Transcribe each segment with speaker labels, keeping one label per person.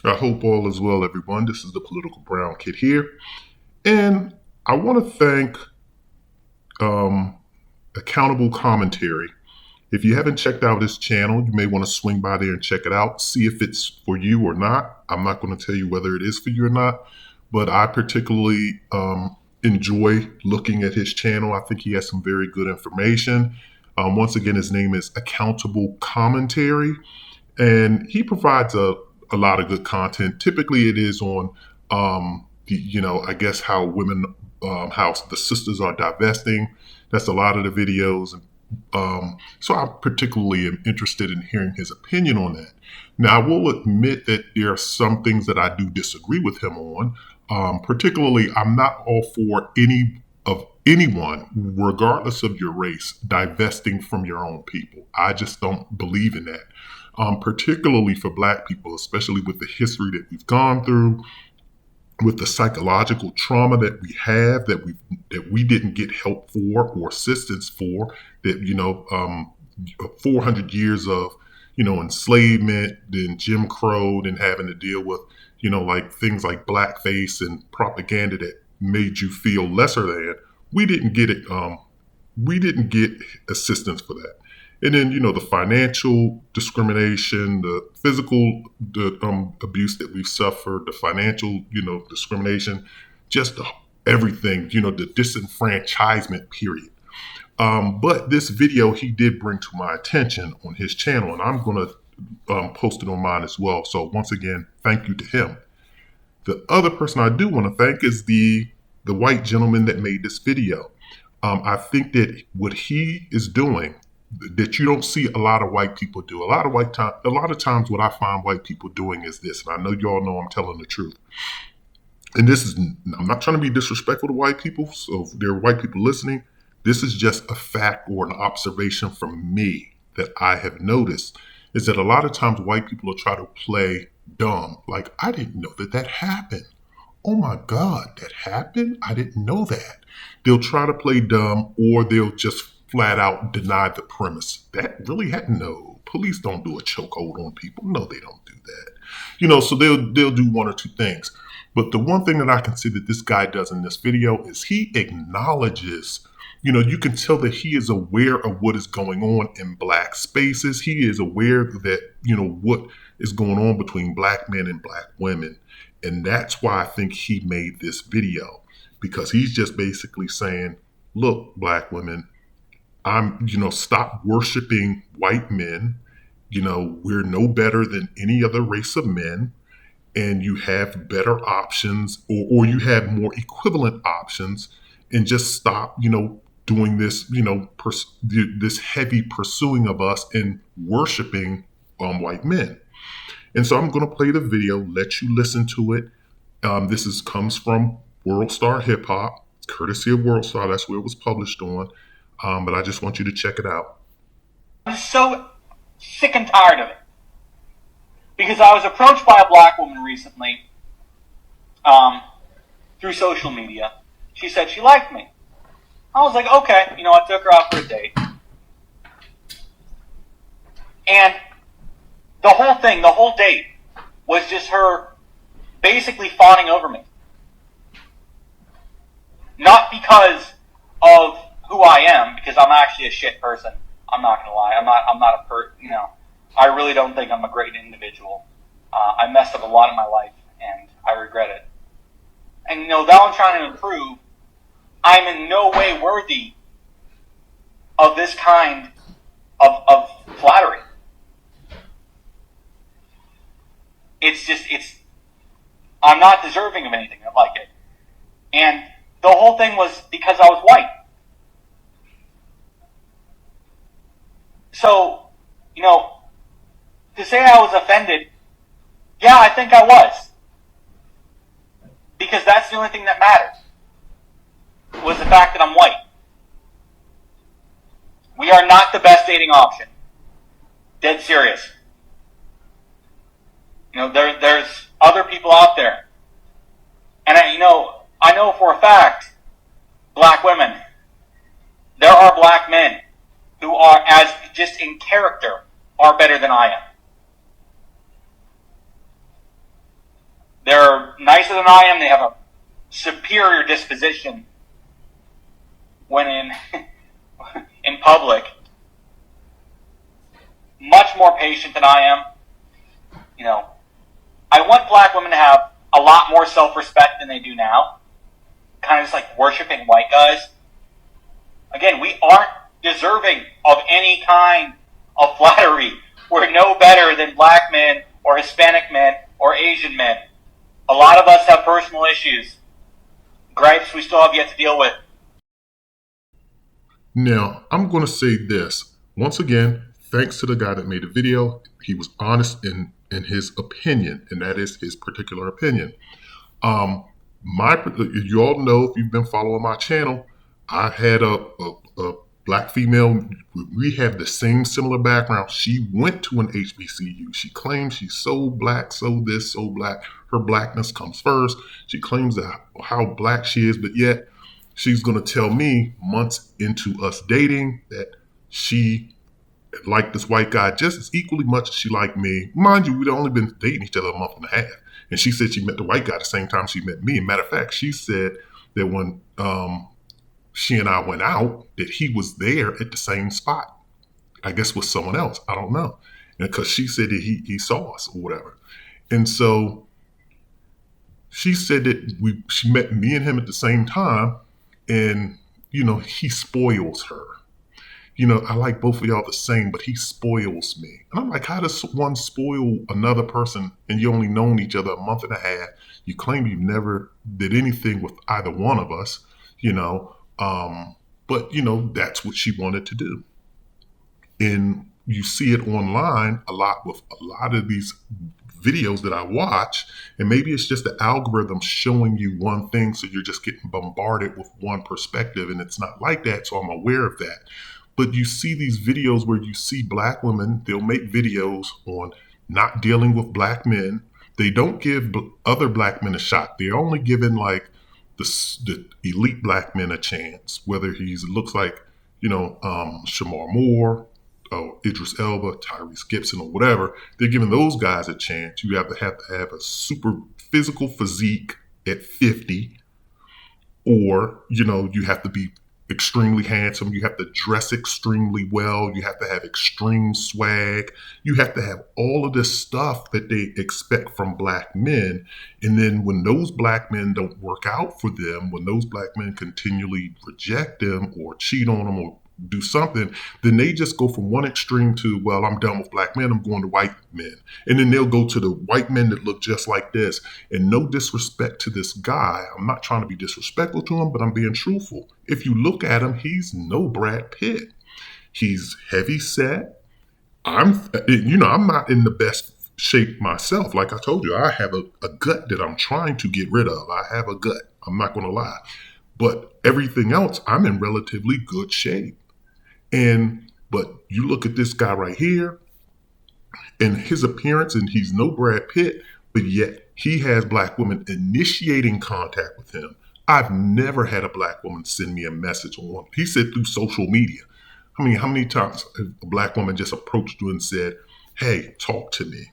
Speaker 1: I hope all is well, everyone. This is the Political Brown Kid here. And I want to thank um, Accountable Commentary. If you haven't checked out his channel, you may want to swing by there and check it out, see if it's for you or not. I'm not going to tell you whether it is for you or not, but I particularly enjoy looking at his channel. I think he has some very good information. Once again, his name is Accountable Commentary, and he provides a lot of good content. Typically, it is on, I guess how women, how the sisters are divesting. That's a lot of the videos. So I particularly am interested in hearing his opinion on that. Now, I will admit that there are some things that I do disagree with him on. Particularly, I'm not all for anyone, regardless of your race, divesting from your own people. I just don't believe in that. Particularly for Black people, especially with the history that we've gone through, with the psychological trauma that we have, that we didn't get help for or assistance for, that 400 years of enslavement, then Jim Crow, then having to deal with like things like blackface and propaganda that made you feel lesser than. We didn't get it. We didn't get assistance for that. And then, the financial discrimination, the physical abuse that we've suffered, the financial, discrimination, just everything, the disenfranchisement period. But this video he did bring to my attention on his channel, and I'm going to post it on mine as well. So once again, thank you to him. The other person I do want to thank is the white gentleman that made this video. I think that what he is doing, that you don't see a lot of white people do. A lot of times what I find white people doing is this, and I know y'all know I'm telling the truth. And I'm not trying to be disrespectful to white people, so if there are white people listening, this is just a fact or an observation from me that I have noticed, is that a lot of times white people will try to play dumb. Like, I didn't know that happened. Oh my God, that happened? I didn't know that. They'll try to play dumb, or they'll just flat out deny the premise. That really happened? No, police don't do a chokehold on people. No, they don't do that. So they'll do one or two things. But the one thing that I can see that this guy does in this video is he acknowledges, you can tell that he is aware of what is going on in Black spaces. He is aware that, what is going on between Black men and Black women. And that's why I think he made this video, because he's just basically saying, look, Black women, stop worshiping white men. We're no better than any other race of men, and you have better options, or you have more equivalent options, and just stop, doing this, this heavy pursuing of us and worshiping white men. And so I'm going to play the video, let you listen to it. This comes from World Star Hip Hop, courtesy of World Star. That's where it was published on. But I just want you to check it out.
Speaker 2: I'm so sick and tired of it. Because I was approached by a Black woman recently through social media. She said she liked me. I was like, okay. I took her out for a date. And the whole date was just her basically fawning over me. Not because of who I am, because I'm actually a shit person. I'm not gonna lie. I'm not I really don't think I'm a great individual. I messed up a lot in my life, and I regret it. And though I'm trying to improve, I'm in no way worthy of this kind of flattery. I'm not deserving of anything like it. And the whole thing was because I was white. So, to say I was offended, yeah, I think I was. Because that's the only thing that mattered, was the fact that I'm white. We are not the best dating option. Dead serious. There's other people out there. And I know for a fact, Black women, there are Black men who are, as just in character, are better than I am. nicer than I am. They have a superior disposition when in in public. Much more patient than I am. You know, I want black women to have a lot more self-respect than they do now. Kind of just like worshiping white guys. Again, we aren't deserving of any kind of flattery. We're no better than black men or Hispanic men or Asian men. A lot of us have personal issues, gripes we still have yet to deal with.
Speaker 1: Now, I'm going to say this. Once again, thanks to the guy that made the video. He was honest in his opinion, and that is his particular opinion. You all know, if you've been following my channel, I had a black female. We have the same similar background. She went to an HBCU. She claims she's so black, so this, so black. Her blackness comes first. She claims that how black she is, but yet she's going to tell me months into us dating that she liked this white guy just as equally much as she liked me. Mind you, we'd only been dating each other a month and a half. And she said she met the white guy the same time she met me. Matter of fact, she said that when she and I went out, that he was there at the same spot. I guess with someone else. I don't know. And because she said that he saw us or whatever. And so she said that she met me and him at the same time. And, he spoils her. I like both of y'all the same, but he spoils me. And I'm like, how does one spoil another person and you only known each other a month and a half? You claim you never did anything with either one of us, but that's what she wanted to do. And you see it online a lot with a lot of these videos that I watch, and maybe it's just the algorithm showing you one thing, so you're just getting bombarded with one perspective, and it's not like that, so I'm aware of that. But you see these videos where you see black women, they'll make videos on not dealing with black men. They don't give other black men a shot. They're only giving like the elite black men a chance, whether he looks like, Shamar Moore, or Idris Elba, Tyrese Gibson, or whatever. They're giving those guys a chance. You have to have a super physical physique at 50, or, you have to be extremely handsome. You have to dress extremely well. You have to have extreme swag. You have to have all of this stuff that they expect from black men. And then when those black men don't work out for them, when those black men continually reject them or cheat on them or do something, then they just go from one extreme to, well, I'm done with black men, I'm going to white men. And then they'll go to the white men that look just like this. And no disrespect to this guy. I'm not trying to be disrespectful to him, but I'm being truthful. If you look at him, he's no Brad Pitt. He's heavy set. I'm not in the best shape myself. Like I told you, I have a gut that I'm trying to get rid of. I have a gut. I'm not going to lie. But everything else, I'm in relatively good shape. But you look at this guy right here and his appearance, and he's no Brad Pitt, but yet he has black women initiating contact with him. I've never had a black woman send me a message on. He said through social media. How many times a black woman just approached you and said, hey, talk to me?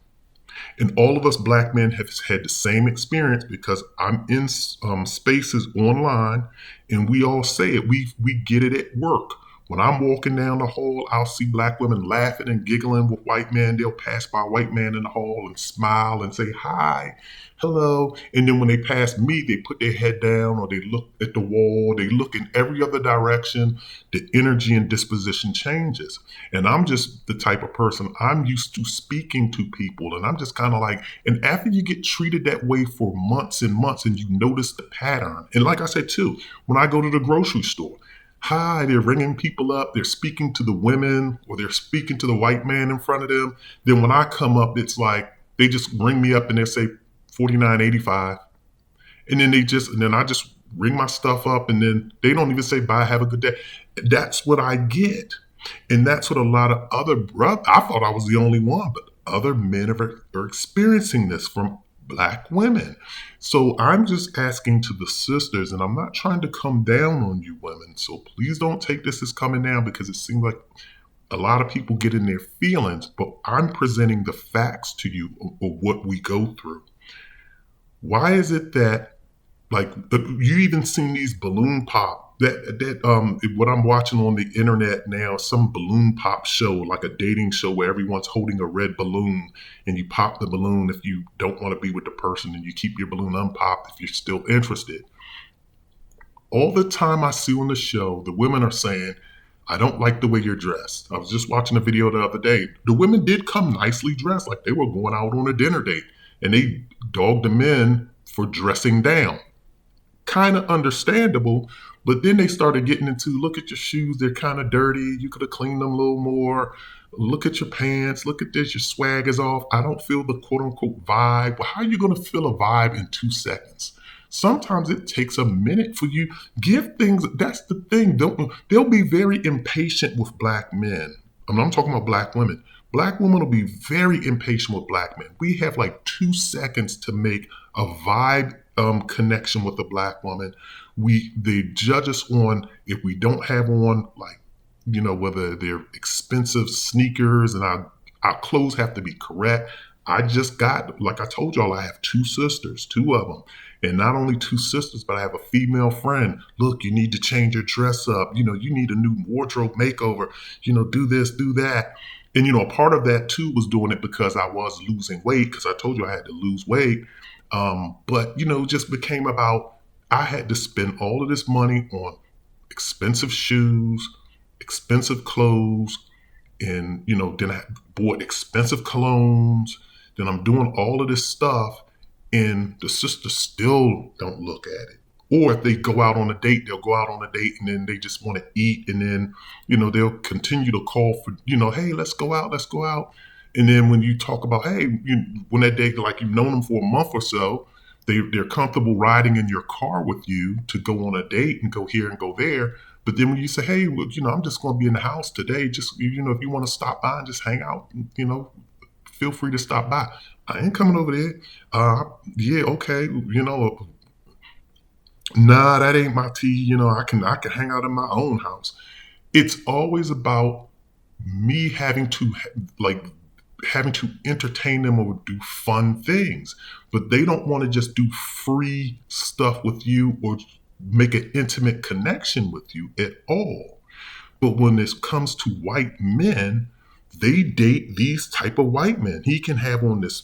Speaker 1: And all of us black men have had the same experience, because I'm in spaces online, and we all say it. We get it at work. When I'm walking down the hall, I'll see black women laughing and giggling with white men. They'll pass by a white man in the hall and smile and say, hi, hello. And then when they pass me, they put their head down, or they look at the wall. They look in every other direction. The energy and disposition changes. And I'm just the type of person, I'm used to speaking to people. And I'm just kind of like, and after you get treated that way for months and months, and you notice the pattern. And like I said, too, when I go to the grocery store, hi, they're ringing people up. They're speaking to the women, or they're speaking to the white man in front of them. Then when I come up, it's like they just ring me up and they say $49.85. And then I just ring my stuff up, and then they don't even say bye, have a good day. That's what I get. And that's what a lot of other brothers, I thought I was the only one, but other men are experiencing this from black women. So I'm just asking to the sisters, and I'm not trying to come down on you women, so please don't take this as coming down, because it seems like a lot of people get in their feelings, but I'm presenting the facts to you of what we go through. Why is it that, like, you even seen these balloon pop what I'm watching on the internet now, some balloon pop show, like a dating show where everyone's holding a red balloon and you pop the balloon if you don't want to be with the person, and you keep your balloon unpopped if you're still interested. All the time I see on the show, the women are saying, I don't like the way you're dressed. I was just watching a video the other day. The women did come nicely dressed, like they were going out on a dinner date, and they dogged the men for dressing down. Kind of understandable, but then they started getting into, look at your shoes, they're kind of dirty. You could have cleaned them a little more. Look at your pants. Look at this. Your swag is off. I don't feel the quote unquote vibe. Well, how are you going to feel a vibe in 2 seconds? Sometimes it takes a minute for you. Give things. That's the thing. They'll be very impatient with black men. I'm talking about black women. Black women will be very impatient with black men. We have like 2 seconds to make a vibe connection with a black woman. They judge us on if we don't have on, like, whether they're expensive sneakers, and our clothes have to be correct. I just got, like I told y'all, I have two sisters, two of them. And not only two sisters, but I have a female friend. Look, you need to change your dress up. You need a new wardrobe makeover. Do this, do that. And, a part of that too was doing it because I was losing weight, because I told you I had to lose weight. But, it just became about, I had to spend all of this money on expensive shoes, expensive clothes, and then I bought expensive colognes. Then I'm doing all of this stuff, and the sisters still don't look at it. Or if they go out on a date, they'll go out on a date and then they just want to eat, and then they'll continue to call for, hey, let's go out, let's go out. And then when you talk about, hey, when that date, like, you've known them for a month or so, they're comfortable riding in your car with you to go on a date and go here and go there. But then when you say, hey, well, I'm just going to be in the house today, just, if you want to stop by and just hang out, feel free to stop by. I ain't coming over there. Yeah, okay. Nah, that ain't my tea. I can hang out in my own house. It's always about me like having to entertain them or do fun things, but they don't want to just do free stuff with you or make an intimate connection with you at all. But when this comes to white men, they date these type of white men. He can have on this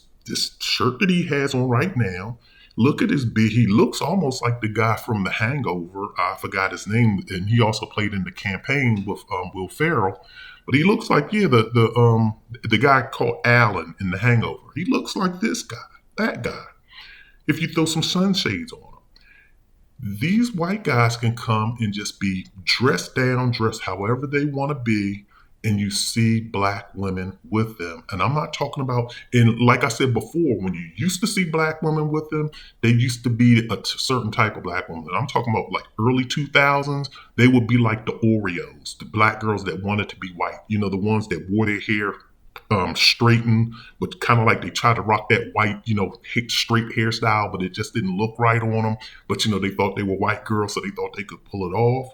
Speaker 1: shirt that he has on right now. Look at his beard. He looks almost like the guy from The Hangover. I forgot his name, and he also played in The Campaign with Will Ferrell. But he looks like, yeah, the guy called Alan in The Hangover. He looks like this guy, that guy. If you throw some sunshades on him, these white guys can come and just be dressed down, dressed however they want to be, and you see black women with them. And I'm not talking about, and like I said before, when you used to see black women with them, they used to be a certain type of black woman. I'm talking about like early 2000s, they would be like the Oreos, the black girls that wanted to be white. The ones that wore their hair straightened, but kind of like they tried to rock that white, straight hairstyle, but it just didn't look right on them. But, they thought they were white girls, so they thought they could pull it off.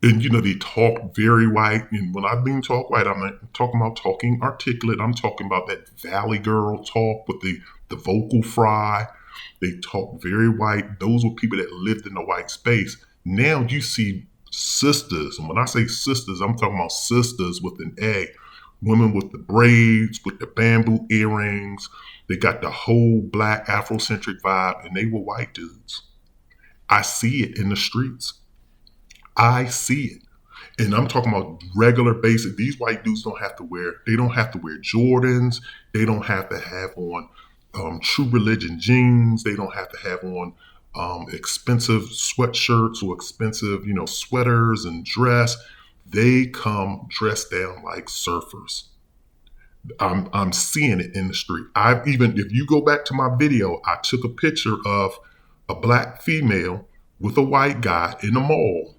Speaker 1: And, they talk very white. And when I mean talk white, I'm not talking about talking articulate. I'm talking about that Valley girl talk with the vocal fry. They talk very white. Those were people that lived in the white space. Now you see sisters. And when I say sisters, I'm talking about sisters with an A. Women with the braids, with the bamboo earrings. They got the whole black Afrocentric vibe, and they were white dudes. I see it in the streets. I see it. And I'm talking about regular basic. These white dudes they don't have to wear Jordans. They don't have to have on True Religion jeans. They don't have to have on expensive sweatshirts or expensive, sweaters and dress. They come dressed down like surfers. I'm seeing it in the street. If you go back to my video, I took a picture of a black female with a white guy in the mall.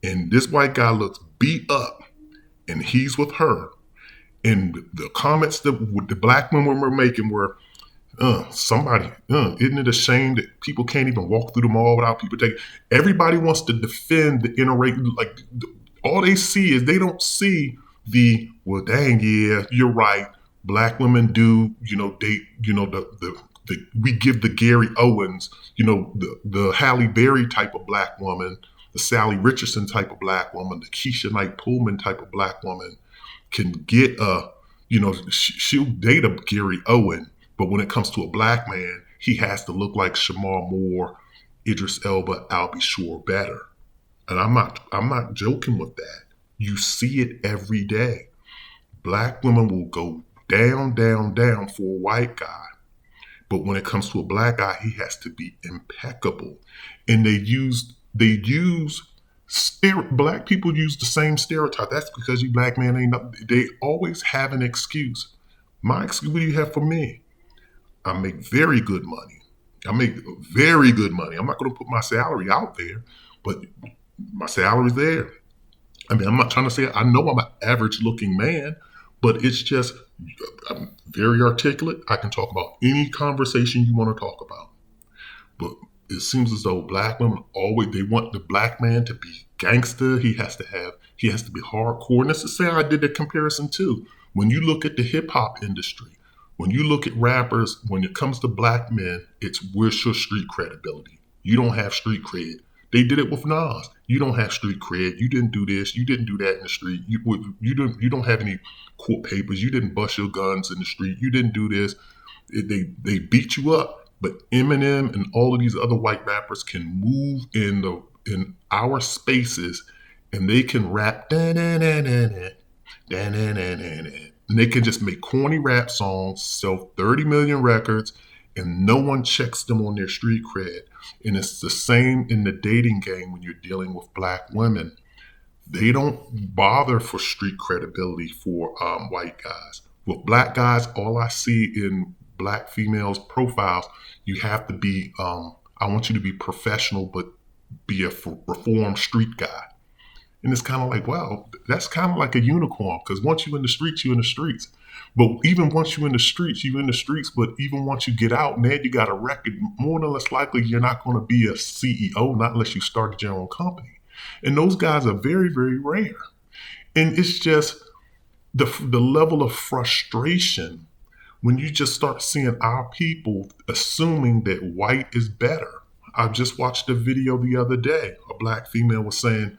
Speaker 1: And this white guy looks beat up, and he's with her. And the comments that the black women were making were, isn't it a shame that people can't even walk through the mall without people taking? Everybody wants to defend the interracial. Like, all they see is, they don't see well, dang, yeah, you're right. Black women do, date, the we give the Gary Owens, the Halle Berry type of black woman, the Sally Richardson type of black woman, the Keisha Knight Pullman type of black woman can get she'll date a Gary Owen, but when it comes to a black man, he has to look like Shamar Moore, Idris Elba, Albie Shore better. And I'm not joking with that. You see it every day. Black women will go down, down, down for a white guy. But when it comes to a black guy, he has to be impeccable. And black people use the same stereotype. That's because you black man ain't nothing. They always have an excuse. My excuse, what do you have for me? I make very good money. I make very good money. I'm not going to put my salary out there, but my salary's there. I mean, I'm not trying to say I know I'm an average looking man, but it's just I'm very articulate. I can talk about any conversation you want to talk about. But it seems as though black women always they want the black man to be gangster. He has to be hardcore. And that's to say I did the comparison too. When you look at the hip hop industry, when you look at rappers, when it comes to black men, it's where's your street credibility? You don't have street cred. They did it with Nas. You don't have street cred. You didn't do this. You didn't do that in the street. You don't have any court papers. You didn't bust your guns in the street. You didn't do this. They beat you up. But Eminem and all of these other white rappers can move in our spaces, and they can rap and they can just make corny rap songs, sell 30 million records, and no one checks them on their street cred. And it's the same in the dating game when you're dealing with black women. They don't bother for street credibility for white guys. With black guys, all I see in black females' profiles, you have to be, I want you to be professional, but be a reformed street guy. And it's kind of like, wow, that's kind of like a unicorn because once you're in the streets, you're in the streets. But even once you're in the streets, you're in the streets. But even once you get out, now you got a record. More than less likely, you're not going to be a CEO, not unless you started your own company. And those guys are very, very rare. And it's just the level of frustration when you just start seeing our people assuming that white is better. I just watched a video the other day. A black female was saying,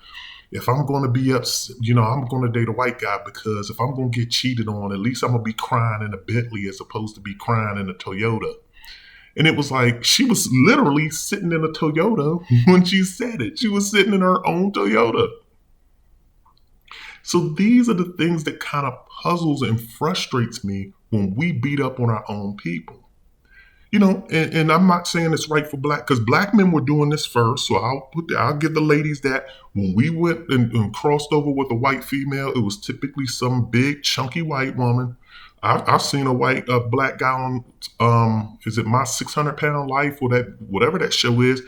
Speaker 1: if I'm going to be I'm going to date a white guy because if I'm going to get cheated on, at least I'm going to be crying in a Bentley as opposed to be crying in a Toyota. And it was like she was literally sitting in a Toyota when she said it. She was sitting in her own Toyota. So these are the things that kind of puzzles and frustrates me when we beat up on our own people. And I'm not saying it's right for black, because black men were doing this first. So I'll give the ladies that when we went and crossed over with a white female, it was typically some big chunky white woman. I've seen a black guy on, is it My 600-Pound Life or that whatever that show is,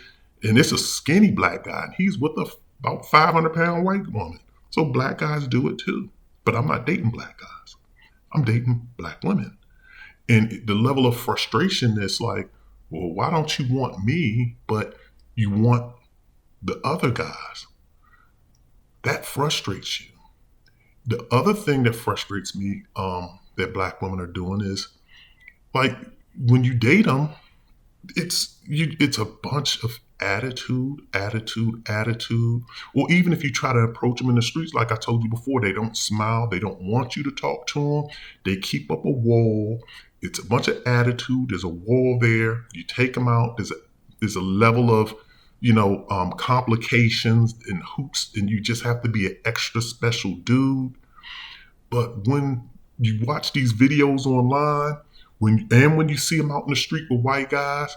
Speaker 1: and it's a skinny black guy, and he's with a about 500-pound white woman. So black guys do it too, but I'm not dating black guys. I'm dating black women. And the level of frustration is like, well, why don't you want me, but you want the other guys? That frustrates you. The other thing that frustrates me that black women are doing is like when you date them, it's a bunch of attitude. Or even if you try to approach them in the streets, like I told you before, they don't smile. They don't want you to talk to them. They keep up a wall. It's a bunch of attitude. There's a wall there. You take them out. There's a level of, complications and hoops, and you just have to be an extra special dude. But when you watch these videos online, when you see them out in the street with white guys,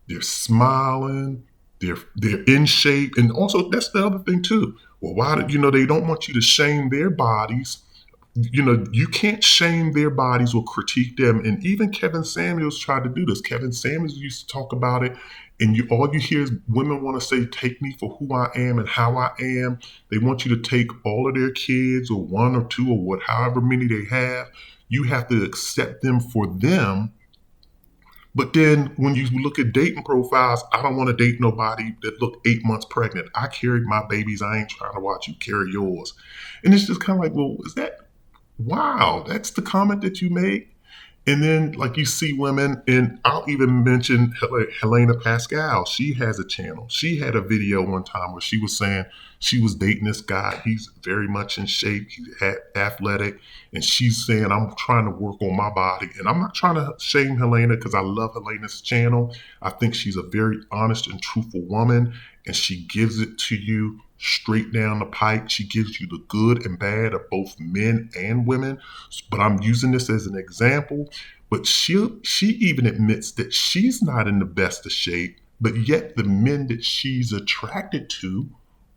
Speaker 1: they're smiling, they're in shape, and also that's the other thing too. Well, they don't want you to shame their bodies. You can't shame their bodies or critique them. And even Kevin Samuels tried to do this. Kevin Samuels used to talk about it, and all you hear is women want to say, "Take me for who I am and how I am." They want you to take all of their kids, or one or two, or however many they have. You have to accept them for them. But then when you look at dating profiles, I don't want to date nobody that look 8 months pregnant. I carried my babies. I ain't trying to watch you carry yours. And it's just kind of like, well, wow, that's the comment that you made. And then, like, you see women, and I'll even mention Helena Pascal. She has a channel. She had a video one time where she was saying she was dating this guy. He's very much in shape. He's athletic. And she's saying, I'm trying to work on my body. And I'm not trying to shame Helena because I love Helena's channel. I think she's a very honest and truthful woman. And she gives it to you straight down the pipe. She gives you the good and bad of both men and women. But I'm using this as an example. But she even admits that she's not in the best of shape, but yet the men that she's attracted to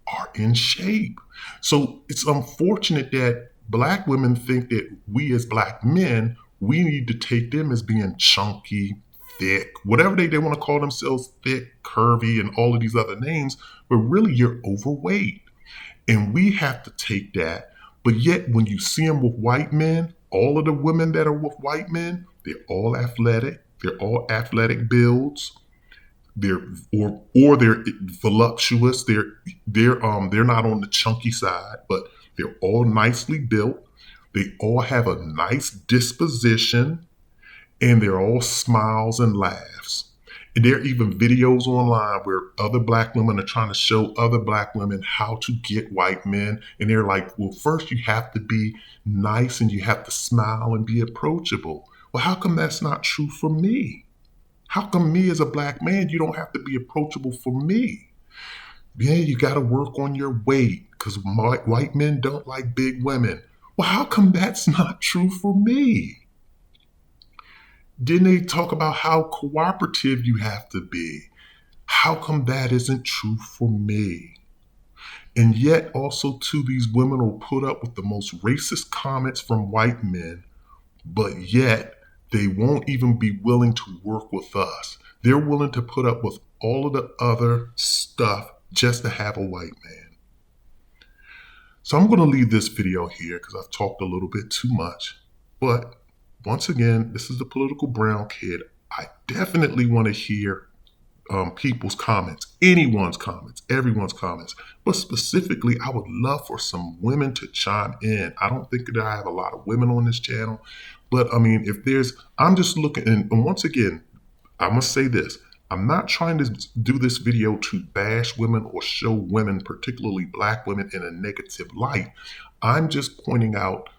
Speaker 1: are in shape. So it's unfortunate that black women think that we as black men, we need to take them as being chunky, thick, whatever they want to call themselves, thick, curvy, and all of these other names, but really you're overweight. And we have to take that. But yet, when you see them with white men, all of the women that are with white men, they're all athletic. They're all athletic builds. They're or they're voluptuous. They're not on the chunky side, but they're all nicely built. They all have a nice disposition, and they're all smiles and laughs. And there are even videos online where other black women are trying to show other black women how to get white men. And they're like, well, first you have to be nice and you have to smile and be approachable. Well, how come that's not true for me? How come me as a black man, you don't have to be approachable for me? Yeah, you got to work on your weight because white men don't like big women. Well, how come that's not true for me? Didn't they talk about how cooperative you have to be? How come that isn't true for me? And yet, also, too, these women will put up with the most racist comments from white men, but yet they won't even be willing to work with us. They're willing to put up with all of the other stuff just to have a white man. So I'm going to leave this video here because I've talked a little bit too much. But once again, this is the Political Brown Kid. I definitely want to hear people's comments, anyone's comments, everyone's comments. But specifically, I would love for some women to chime in. I don't think that I have a lot of women on this channel. But I mean, I'm just looking, and once again, I must say this. I'm not trying to do this video to bash women or show women, particularly black women, in a negative light. I'm just pointing out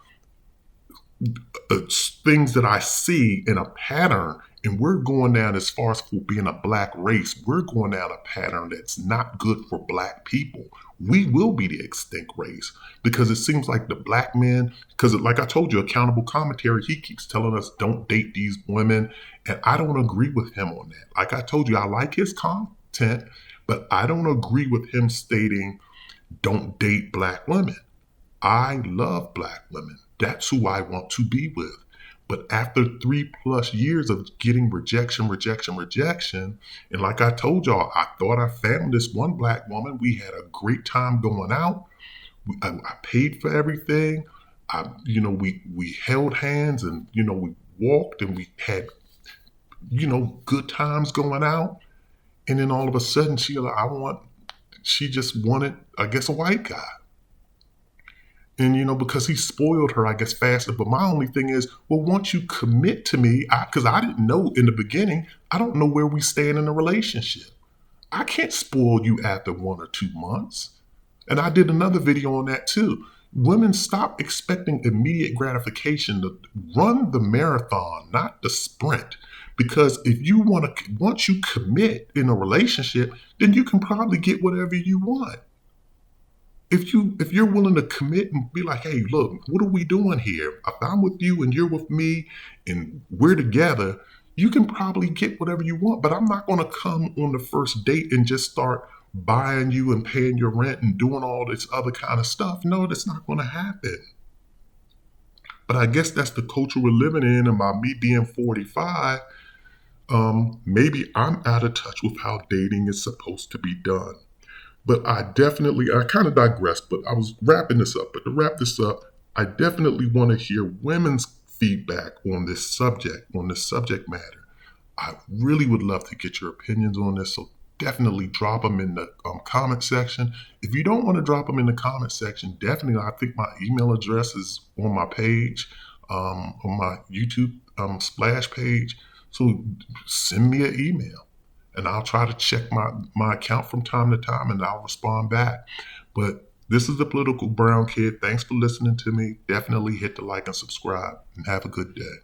Speaker 1: things that I see in a pattern, and we're going down, as far as for being a black race, we're going down a pattern that's not good for black people. We will be the extinct race because it seems like the black men, because like I told you, Accountable Commentary, he keeps telling us don't date these women, and I don't agree with him on that. Like I told you, I like his content, but I don't agree with him stating don't date black women. I love black women. That's who I want to be with. But after 3+ years of getting rejection, and like I told y'all, I thought I found this one black woman. We had a great time going out. I paid for everything. We held hands, and we walked, and we had good times going out. And then all of a sudden, she just wanted, I guess, a white guy. And, because he spoiled her, I guess, faster. But my only thing is, well, once you commit to me, because I didn't know in the beginning, I don't know where we stand in a relationship. I can't spoil you after 1 or 2 months. And I did another video on that too. Women, stop expecting immediate gratification. To run the marathon, not the sprint. Because once you commit in a relationship, then you can probably get whatever you want. If you're willing to commit and be like, hey, look, what are we doing here? If I'm with you and you're with me and we're together, you can probably get whatever you want. But I'm not going to come on the first date and just start buying you and paying your rent and doing all this other kind of stuff. No, that's not going to happen. But I guess that's the culture we're living in. And by me being 45, maybe I'm out of touch with how dating is supposed to be done. But I kind of digressed, but I was wrapping this up. But to wrap this up, I definitely want to hear women's feedback on this subject matter. I really would love to get your opinions on this, so definitely drop them in the comment section. If you don't want to drop them in the comment section, definitely, I think my email address is on my page. on my YouTube splash page. So send me an email, and I'll try to check my account from time to time, and I'll respond back. But this is the Political Brown Kid. Thanks for listening to me. Definitely hit the like and subscribe, and have a good day.